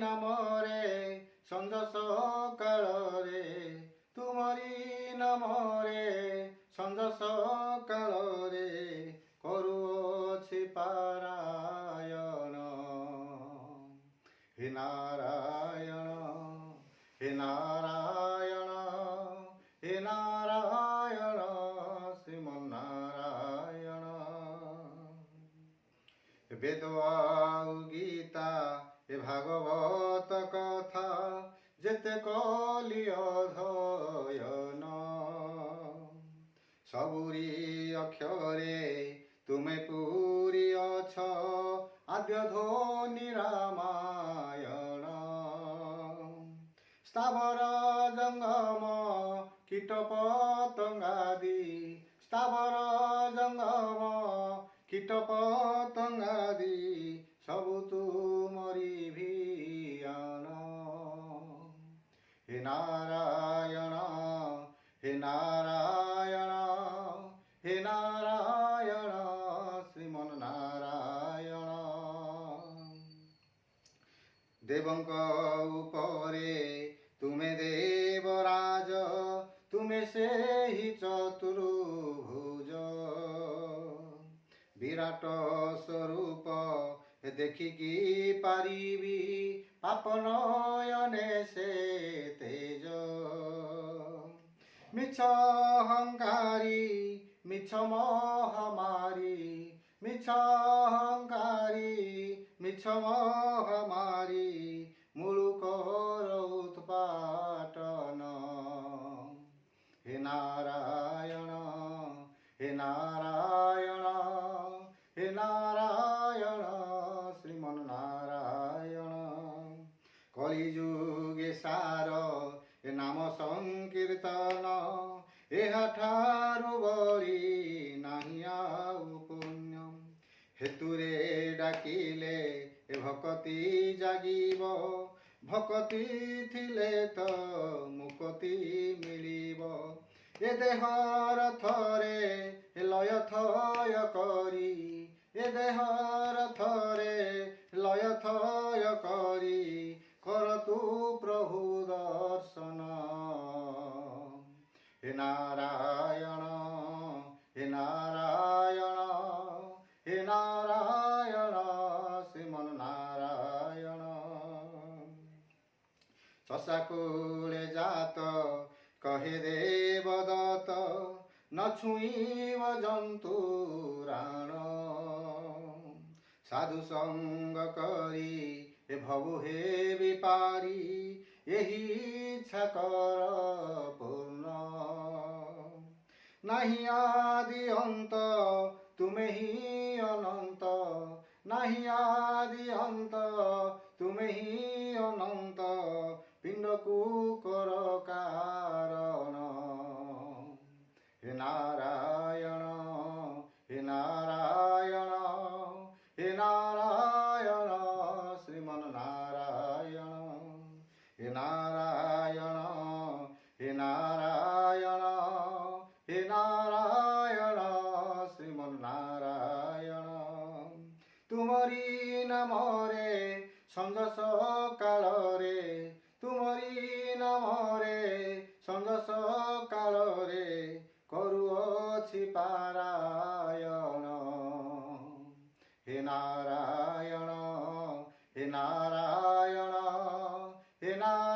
নামরে সঞ্জ সকাଳରେ ତୁମରି ନାମରେ ସଞ୍ଜ ସକାଳରେ କରୁଅଛି ପାରାୟଣ। ହେ ନାରାୟଣ ହେ ନାରାୟଣ ହେ ନାରାୟଣ ଶ୍ରୀମନ୍ନାରାୟଣ। ବେଦ ଆଉ ଗୀତା ଏ ଭାଗବତ କଥା ଯେତେ କଲି ଅଧ୍ୟୟନ ସବୁରି ଅକ୍ଷରେ ତୁମେ ପୁରୀ ଅଛ ଆଦ୍ୟ ଧ୍ୱନି ରାମାୟଣ। ସ୍ଥାବର ଜଙ୍ଗମ କୀଟ ପତଙ୍ଗାଦି ସ୍ଥାବର ଜଙ୍ଗମ କୀଟ ପତଙ୍ଗାଦି ସବୁ ତୁମରି ଭିଆନ। हे नारायण हे नारायण हे नारायण श्रीमन्नारायण। देवଙ୍କ ଉପରେ ତୁମେ ଦେବରାଜ ତୁମେ ସେହି ଚତୁର୍ଭୁଜ ବିରାଟ ସ୍ୱରୂପ ଦେଖିକି ପାରିବି ପାପ ନୟନେ ସେ ତେଜ। ମିଛ ଅହଙ୍କାରୀ ମିଛ ମହାମାରୀ ମିଛ ଅହଙ୍କାରୀ ମିଛ ମହାମାରୀ ମୁଳୁକର ଉତ୍ପାଟନ। हे नारायण हे नारायण हे नारायण श्रीमन्नारायण। कलिजुगे सार ए नाम संकीर्तन एहाठारु बଳି ନାହିଁ ଆଉ ପୁଣ୍ୟ। हेतुरे डाकिले ए भक्ति जागिब भक्ति थिले तो मुक्ति मिलिब। ए देहर थरे लय थय करी ए देहर थरे लय थय करी कर तू प्रभु दर्शन। हे नारायण हे नारायण हे नारायण श्रीमन्नारायण। शशाकुले जात कहे देवदत्त न छुईब जंतु राण। साधु संग करी ए भवु हे विपारी यही इच्छा कर पूर्ण। नहीं आदि अंत तुमे ही अनंत नहीं आदि अंत तुमे ही अनंत पिंड को कर कारण। हे नारायण हे नारायण हे नारायण श्रीमन्नारायण। हे नारायण हे नारायण हे नारायण श्रीमन्नारायण। तुमरी नामरे सञ्ज सकाଳରେ तुमरी नामरे सञ्ज सकाଳରେ କରୁଅଛି ପାରାୟଣ। हे नारायण हे नारायण हे नारायण